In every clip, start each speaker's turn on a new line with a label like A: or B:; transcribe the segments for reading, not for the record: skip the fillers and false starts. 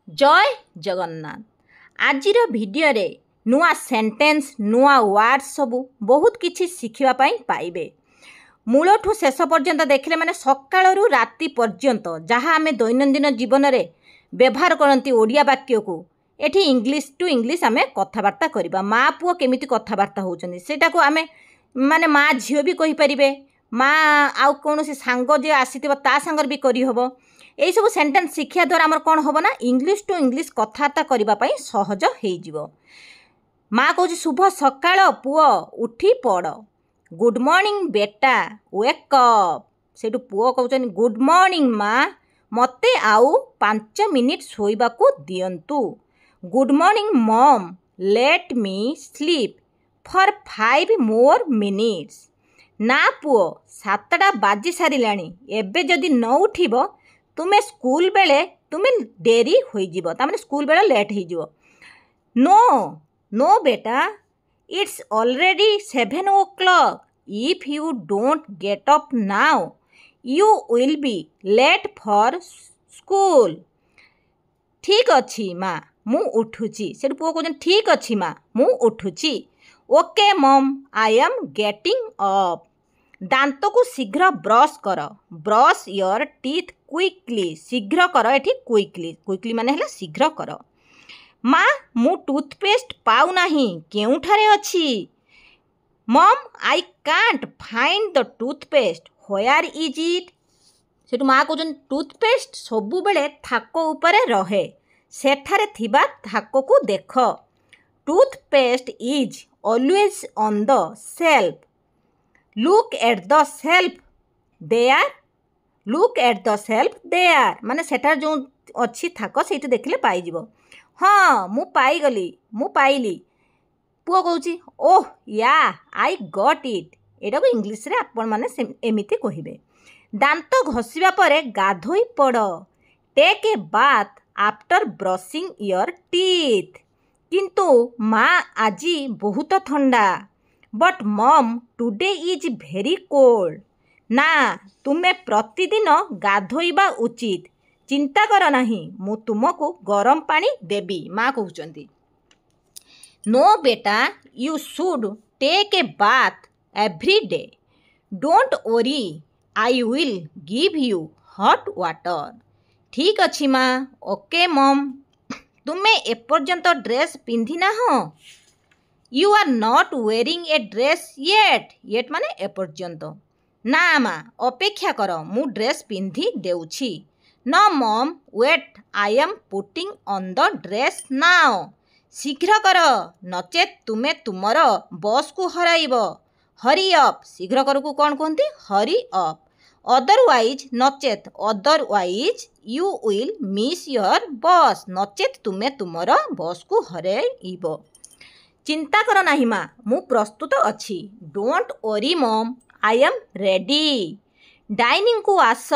A: जय जगन्नाथ। आजिर भिडियो रे नुआ सेंटेंस नुआ वर्ड सबू बहुत किछि शिखिबा पई पाइबे। मूलठू शेष पर्यंत देखले माने सकाळरू राति पर्यंत जहाँ आमे दैनंदिन जीवन रे व्यवहार करती ओडिया वाक्य को एठी इंग्लिश टू इंग्लिश आमे कथबार्ता करिबा। माँ पुओ केमिति कथबार्ता होउचंदी सेटा को आमे माने माँ झियो भी कहि परिबे, माँ आउ कोनोसी सांग जे आसीथिबो ता सांगर भी करि हबो। एई सब सेंटेंस शिक्षा द्वारा आमर कौन हम ना इंग्लिश टू इंग्लिश कथबार्ता करने सहज हो। माँ कौच शुभ सकाळ पुओ उठी पड़, गुड मॉर्निंग बेटा वेक अप। से पुओ कहते गुड मॉर्निंग माँ मते आउ 5 मिनिट शोइबाकू दियंतु। Good morning mom let me sleep for 5 more minutes. ना पुओ 7टा बाजी सारिलाणी एबे जदि न उठिबो तुम्हें स्कूल बेले तुम्हें डेरी हो तामें स्कूल बेले लेट हो। नो नो बेटा it's already 7 o'clock। If you don't get up now you will be late for school. ठीक अच्छी माँ मु उठुची। से पुओ कहते ठीक अच्छी माँ मु उठुची। Okay mom I am getting up. दांत को शीघ्र ब्रश कर, ब्रश योर टीथ क्विकली। शीघ्र कर एठी क्विकली, क्विकली माने हला शीघ्र कर। माँ मु टूथपेस्ट पाऊ नाही केउठारे अछि। Mom I can't find the toothpaste where is it. सेटु माँ कहउछन टूथपेस्ट सबु बेले थाको ऊपरे रहे, सेठारे थिबा थाको को देख। Toothpaste is always on the shelf. Look at the shelf there. Look at the shelf there माने सेठार जो अच्छी थाक से देखले पाई जीवो। हाँ मु पाईगली मु पाइली। पुओ कहूची ओह या आई गॉट इट। एटा को इंग्लिश रे आपण माने एमिति कहिबे। दांत घसिबा परे गाधोई पड़, take a bath after brushing your teeth. किंतु माँ आजी बहुत ठंडा। But mom today is very cold. ना तुम्हें प्रतिदिन गाधोइबा उचित, चिंता कर नहीं मु तुमको गरम पानी देबी। माँ कहउचंती नो बेटा you should take a bath every day. Don't worry I will give you hot water. ठीक अच्छी माँ ओके मॉम। तुम्हें एपर्यंत ड्रेस पिंधि ना हो। You are not wearing a dress yet. Yet माने एपर्यंत। ना माँ अपेक्षा कर मु ड्रेस पिंधि देउछि। न mom wait I am putting on the dress now. शीघ्र कर नचेत तुम्हें तुमर बस को हराइब। हरी अप शीघ्र कर को कौन कहते हरी अप। अदरवाइज नचेत otherwise you will miss your bus. नचेत तुम्हें तुमर बस को हराइब। चिंता कर नाही माँ मु प्रस्तुत अच्छी। Don't worry mom I am ready. Dining को आस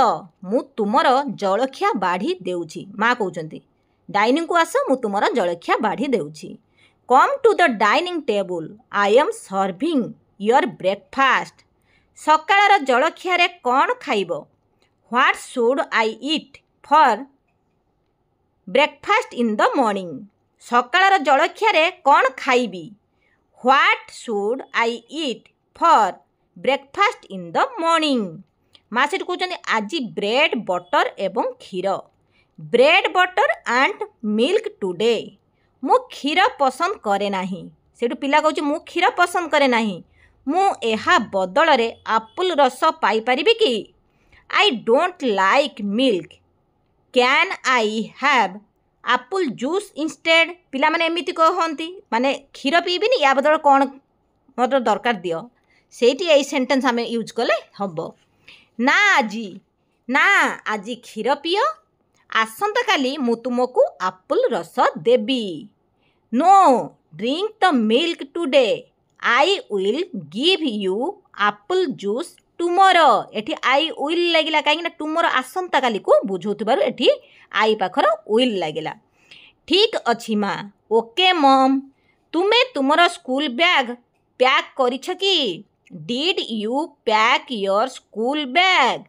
A: मु तुमर जलखिया बाढ़ी देउछि। माँ कहउचंती डाइनिंग को आस मु तुमर जलखिया बाढ़ी देउछि। Come to the dining table I am serving your breakfast. सकाळर जलखिया रे कौन खाइब। What should I eat for breakfast in the morning. सकाळर जलखिया रे कौन खाइबी। What should I eat for breakfast in the morning. माँ से कहते आज ब्रेड बटर एवं क्षीर। Bread butter and milk today. मु क्षीर पसंद करे नाही। सेठू पिला कहूँ मु क्षीर पसंद करे नाही, मु एहा बदल रे आपुल रस पाई परिबी कि। I don't like milk can I have apple juice instead. पिला माने एमिति कहती माने क्षीर पीबिनी या बदल कौन मतलब दरकार दियो। सेठी यही सेंटेंस आम यूज कले हम। ना आजी क्षीर पियो, आसंता काली मु तुमको आपुल रस देबी। No drink the milk today I will give you apple juice tomorrow. एठी आई विल लगिला कहीं टुमरो आसंता काली को बुझौथिबारु एठी आई पाखर विल लगिला। ठीक अच्छी माँ ओके मॉम। तुम्हें तुमर स्कूल बैग पैक करिछ कि। Did you pack your school bag.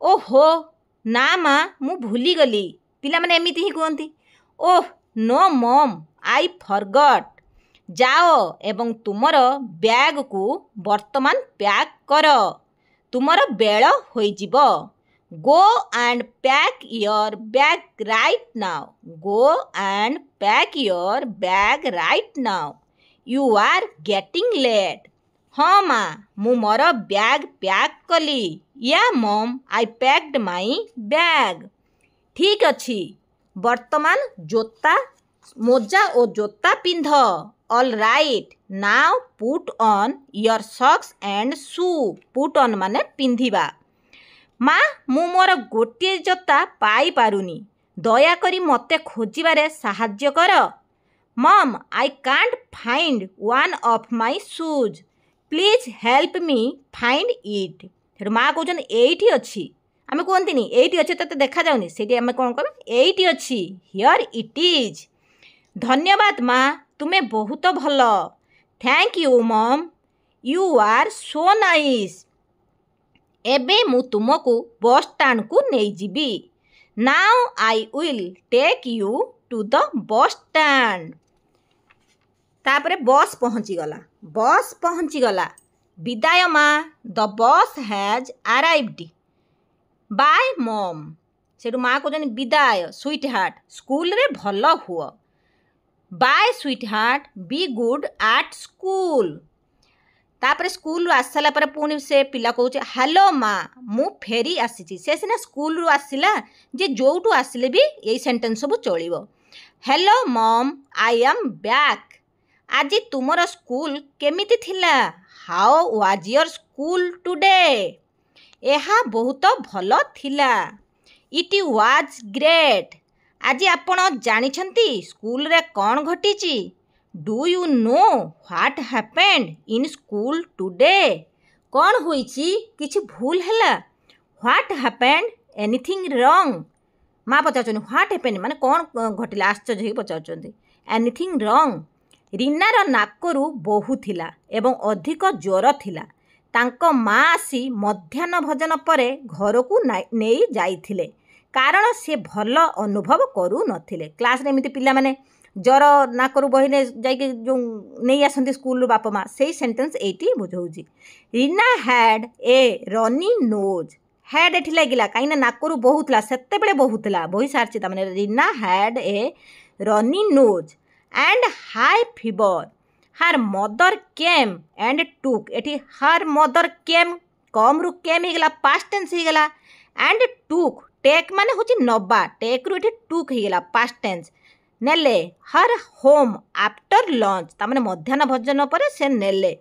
A: ओहो ना माँ मु भूली गली। पिला माने एमिति ही कहती ଓଃ ନୋ ମମ୍, ଆଇ ଫରଗଟ୍। ଯାଅ ଏବଂ ତୁମର ବ୍ୟାଗକୁ ବର୍ତ୍ତମାନ ପ୍ୟାକ୍ କର, ତୁମର ବେଳ ହୋଇଯିବ। Go and pack your bag right now. Go and pack your bag right now. You are getting late. ହଁ ମା, ମୁଁ ମୋର ବ୍ୟାଗ୍ ପ୍ୟାକ୍ କଲି। Yeah mom, I packed my bag. ଠିକ୍ ଅଛି, ବର୍ତ୍ତମାନ ମୋଜା ଓ ଜୋତା ପିନ୍ଧ। All right, now put on your socks and shoe. Put on ମାନେ ପିନ୍ଧିବା। ମା, ମୁଁ ମୋର ଗୋଟିଏ ଜୋତା ପାଇପାରୁନି, ଦୟାକରି ମୋତେ ଖୋଜିବାରେ ସାହାଯ୍ୟ କର। Mom, I can't find one of my shoes. Please help me find it. ସେଠୁ ମା କହୁଛନ୍ତି ଏଇଠି ଅଛି। ଆମେ କୁହନ୍ତିନି ଏଇଠି ଅଛି ତୋତେ ଦେଖାଯାଉନି, ସେଇଠି ଆମେ କ'ଣ କରୁ, ଏଇଠି ଅଛି, ହିୟର୍ ଇଟ୍ ଇଜ୍। ଧନ୍ୟବାଦ ମା, ତୁମେ ବହୁତ ଭଲ। Thank you mom, you are so nice. ଏବେ ମୁଁ ତୁମକୁ ବସ୍ ଷ୍ଟାଣ୍ଡକୁ ନେଇଯିବି। Now I will take you to the bus stand. ତାପରେ ବସ୍ ପହଞ୍ଚିଗଲା। ବିଦାୟ ମା, the bus has arrived. Bye mom. ସେଠୁ ମା କହୁଛନ୍ତି ବିଦାୟ ସୁଇଟ୍ ହାର୍ଟ, ସ୍କୁଲରେ ଭଲ ହୁଅ। Bye sweetheart, be good at school. ତାପରେ ସ୍କୁଲରୁ ଆସିସାରିଲା ପରେ ପୁଣି ସେ ପିଲା କହୁଛି ହ୍ୟାଲୋ ମା, ମୁଁ ଫେରି ଆସିଛି। ସେ ସିନା ସ୍କୁଲରୁ ଆସିଲା, ଯେ ଯେଉଁଠୁ ଆସିଲେ ବି ଏଇ ସେଣ୍ଟେନ୍ସ ସବୁ ଚଳିବ। Hello mom, I am back. ଆଜି ତୁମର ସ୍କୁଲ କେମିତି ଥିଲା? How was your school today? ଏହା ବହୁତ ଭଲ ଥିଲା। It was great. ଆଜି ଆପଣ ଜାଣିଛନ୍ତି ସ୍କୁଲରେ କ'ଣ ଘଟିଛି? Do you know what happened in school today? କ'ଣ ହୋଇଛି? କିଛି ଭୁଲ ହେଲା? What happened? ଏନିଥିଙ୍ଗ ରଙ୍ଗ? ମା ପଚାରୁଛନ୍ତି ହ୍ୱାଟ୍ ହ୍ୟାପେଣ୍ଡ ମାନେ କ'ଣ ଘଟିଲା, ଆଶ୍ଚର୍ଯ୍ୟ ହୋଇ ପଚାରୁଛନ୍ତି। ଏନିଥିଙ୍ଗ ରଙ୍ଗ? ରୀନାର ନାକରୁ ବୋହୁଥିଲା ଏବଂ ଅଧିକ ଜ୍ୱର ଥିଲା। ତାଙ୍କ ମା ଆସି ମଧ୍ୟାହ୍ନ ଭୋଜନ ପରେ ଘରକୁ ନେଇ ଯାଇଥିଲେ, କାରଣ ସେ ଭଲ ଅନୁଭବ କରୁନଥିଲେ। କ୍ଲାସ୍ରେ ଏମିତି ପିଲାମାନେ ଜ୍ୱର ନାକରୁ ବହିନେ ଯାଇକି ଯେଉଁ ନେଇ ଆସନ୍ତି ସ୍କୁଲରୁ ବାପା ମା, ସେଇ ସେଣ୍ଟେନ୍ସ ଏଇଠି ବୁଝଉଛି। Reena had a runny nose. Had ଏଠି ଲାଗିଲା କାହିଁକିନା ନାକରୁ ବହୁଥିଲା, ସେତେବେଳେ ବହୁଥିଲା, ବହି ସାରିଛି ତାମାନେ। Reena had a runny nose and high fever. Her mother କେମ୍ ଆଣ୍ଡ ଟୁକ୍। ଏଠି ହାର୍ ମଦର କେମ୍, କମ୍ରୁ କେମ୍ ହେଇଗଲା, ପାଷ୍ଟ ଟେନ୍ସ ହେଇଗଲା। ଆଣ୍ଡ ଟୁକ୍, ଟେକ୍ ମାନେ ହେଉଛି ନବା, ଟେକ୍ରୁ ଏଠି ଟୁକ୍ ହେଇଗଲା, ପାଷ୍ଟ ଟେନ୍ସ। ନେଲେ ହର୍ ହୋମ୍ ଆଫ୍ଟର ଲଞ୍ଚ, ତାମାନେ ମଧ୍ୟାହ୍ନ ଭୋଜନ ପରେ ସେ ନେଲେ।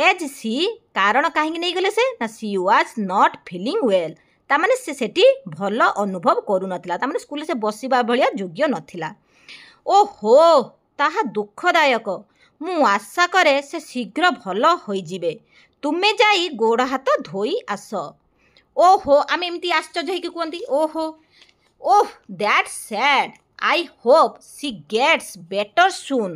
A: ଏଜ୍ ସି, କାରଣ କାହିଁକି ନେଇଗଲେ ସେ ନା, she was not feeling well, ତାମାନେ ସେ ସେଠି ଭଲ ଅନୁଭବ କରୁନଥିଲା, ତାମାନେ ସ୍କୁଲରେ ସେ ବସିବା ଭଳିଆ ଯୋଗ୍ୟ ନଥିଲା। ଓହୋ, ତାହା ଦୁଃଖଦାୟକ। ମୁଁ ଆଶା କରେ ସେ ଶୀଘ୍ର ଭଲ ହୋଇଯିବେ। ତୁମେ ଯାଇ ଗୋଡ଼ ହାତ ଧୋଇ ଆସ। ଓହୋ, ଆମେ ଏମିତି ଆଶ୍ଚର୍ଯ୍ୟ ହେଇକି କୁହନ୍ତି ଓହୋ। Oh, that's sad. I hope she gets better soon.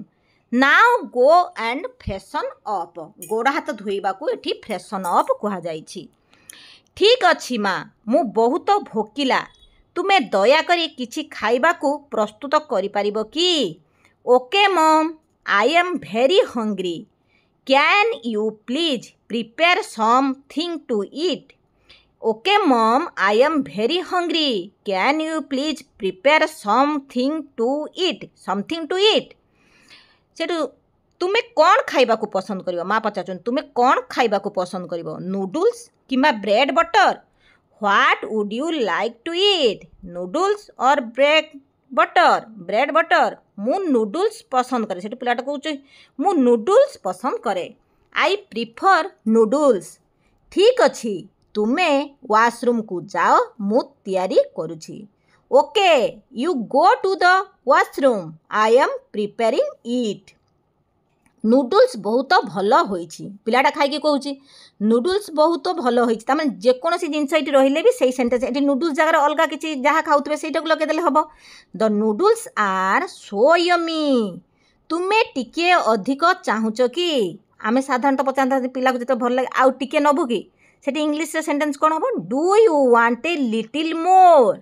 A: Now go and freshen up. ଗୋଡ଼ ହାତ ଧୋଇବାକୁ ଏଠି ଫ୍ରେଶନ୍ ଅପ୍ କୁହାଯାଇଛି। ଠିକ୍ ଅଛି ମା, ମୁଁ ବହୁତ ଭୋକିଲା। ତୁମେ ଦୟାକରି କିଛି ଖାଇବାକୁ ପ୍ରସ୍ତୁତ କରିପାରିବ କି? Okay mom, I am very hungry. Can you please prepare something to eat? Okay mom, I am very hungry. Can you please prepare something to eat? Something to eat. ସେଠୁ ତୁମେ କ'ଣ ଖାଇବାକୁ ପସନ୍ଦ କରିବ? ମା ପଚାରୁଛନ୍ତି ତୁମେ କ'ଣ ଖାଇବାକୁ ପସନ୍ଦ କରିବ? ନୁଡୁଲ୍ସ କିମ୍ବା bread butter? What would you like to eat? Noodles or bread butter? Bread butter. ମୁଁ ନୁଡୁଲ୍ସ ପସନ୍ଦ କରେ। ସେଠି ପିଲାଟା କହୁଛି ମୁଁ ନୁଡୁଲ୍ସ ପସନ୍ଦ କରେ। I prefer noodles. ଠିକ୍ ଅଛି, ତୁମେ ୱାଶରୁମ୍କୁ ଯାଅ, ମୁଁ ତିଆରି କରୁଛି। Okay, you go to the washroom, I am preparing it. Noodles ବହୁତ ଭଲ ହୋଇଛି। ପିଲାଟା ଖାଇକି କହୁଛି ନୁଡୁଲ୍ସ ବହୁତ ଭଲ ହୋଇଛି। ତାମାନେ ଯେକୌଣସି ଜିନିଷ ଏଠି ରହିଲେ ବି ସେଇ ସେଣ୍ଟେନ୍ସ, ଏଠି ନୁଡୁଲ୍ସ ଜାଗାରେ ଅଲଗା କିଛି ଯାହା ଖାଉଥିବେ ସେଇଟାକୁ ଲଗେଇଦେଲେ ହେବ। ଦ ନୁଡୁଲ୍ସ ଆର୍ ସୋ ୟମି। ତୁମେ ଟିକିଏ ଅଧିକ ଚାହୁଁଛ କି? ଆମେ ସାଧାରଣତଃ ପଚାରନ୍ତି ପିଲାକୁ ଯେତେବେଳେ ଭଲ ଲାଗେ ଆଉ ଟିକେ ନେବୁ କି? ସେଠି ଇଂଲିଶରେ ସେଣ୍ଟେନ୍ସ କ'ଣ ହେବ? Do you want a little more?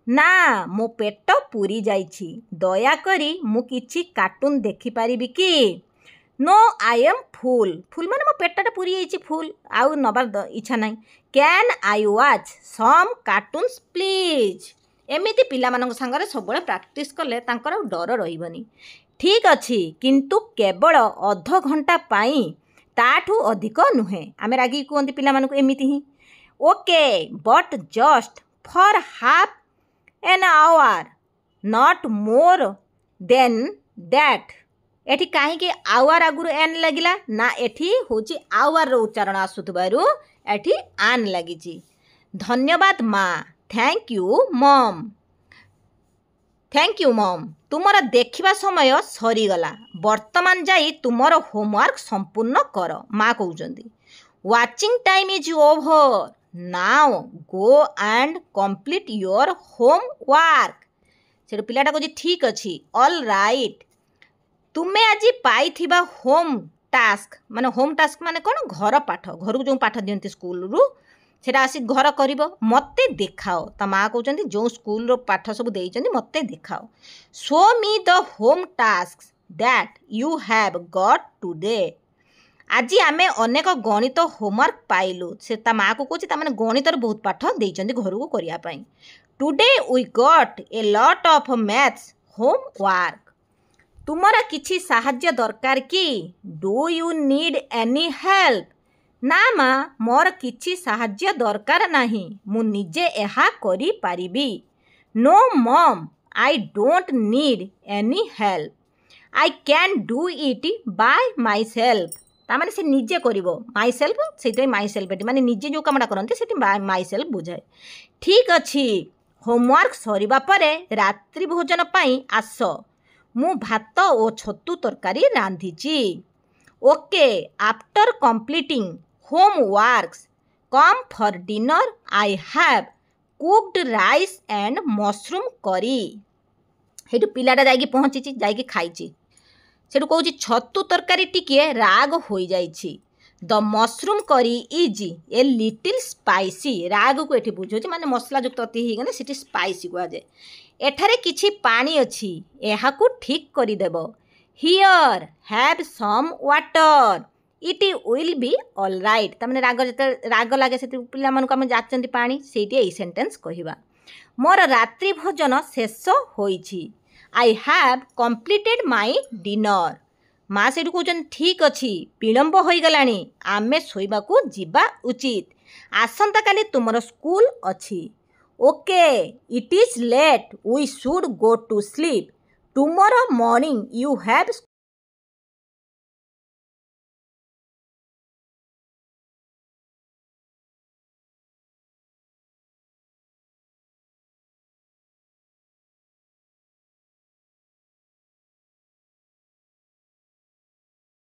A: ନା ମୋ ପେଟ ପୁରି ଯାଇଛି, ଦୟାକରି ମୁଁ କିଛି କାର୍ଟୁନ୍ ଦେଖିପାରିବି କି? No I am full, full माने मो पेटटा पूरी जाइए फुल आउ नबार इच्छा ना। Can I watch some cartoons please. एमिति पिलामानंक सांगरे सबुले प्रैक्टिस कले तांकर डर रहिबनी। ठीक अच्छी किंतु केवल अध घंटा पाई, ताठू अधिक नुहे। आमे रागी कहते पिलामानंक एमिति ही। Okay but just for half an hour, not more than that. एठी कहीं आवर आगुरु एन लगिला ना, एठी होची आवर रो उच्चारण आसुथबारु एठी आन लगिची। धन्यवाद माँ, थैंक यू मम। थैंक यू मम, तुमर देखिबा समय सरीगला, वर्तमान जाई तुमर होमवर्क संपूर्ण कर। माँ कहउचंदी watching time is over, now go and complete your homework. से पिलाटा कहूँ ठीक अच्छी, ऑल राइट। तुमे आज पाइथिबा होम टास्क माने कौन, घर पाठ, घर को जो पाठ दियंती स्कूल रु सेटा आसी घर करिवो, मते देखाओ। ता माँ कहउचंदी जो स्कूल रो पाठ सब देइचंदी मते देखाओ। Show me the home task that you have got today. आज आमे अनेक गणित होमवर्क पाइलु। से ता माँ को कहउची ता माने गणितर बहुत पाठ देइचंदी घर को करिया पई। Today we got a lot of maths homework. तुमरा किछि साहाଯ୍य दरकार कि? Do you need any help? ना माँ, मोर किछि साहाଯ୍य दरकार नाही, मु निजे एहा करि पारिबी। No mom, I don't need any help, I can do it by myself. तामाने से निजे करिवो, माई सेल्फ से माई सेल्फ माने निजे जो कामटा करते से माई सेल्फ बुझाए। ठीक अच्छी, होमवर्क सरिबा परे रात्रि भोजन पाई आस, मु भात और छतु तरकारी रांधिची। Okay after completing homeworks come for dinner, I have cooked rice and mushroom curry. हेटु पिलाटा जाइकी पहुँची, जाइकी खाइची। सेठु कहूँ छतु तरकारी टिके राग हो जाइछि। द मशरूम करी इज ए लिटिल स्पाइसी। राग को एठी बुझौछि माने मसला युक्त अति ही गने सिटी स्पाइसी को जाए। एठारे किछि पानी अछि, एहाकू ठीक करि देबो। Here have some water, it will be all right. तामाने राग जते राग लागे से पिला मानकु हम जाचंती पानी, सेठी एई सेंटेंस कहिबा। मोर रात्रि भोजन शेष होइछि, I have completed my dinner. माँ से कहते ठीक अच्छी, विलंब हो गलानी, आमे शोइबाकू जीवा उचित, आसंता काली तुमर स्कूल अच्छी। Okay it is late, we should go to sleep, tomorrow morning you have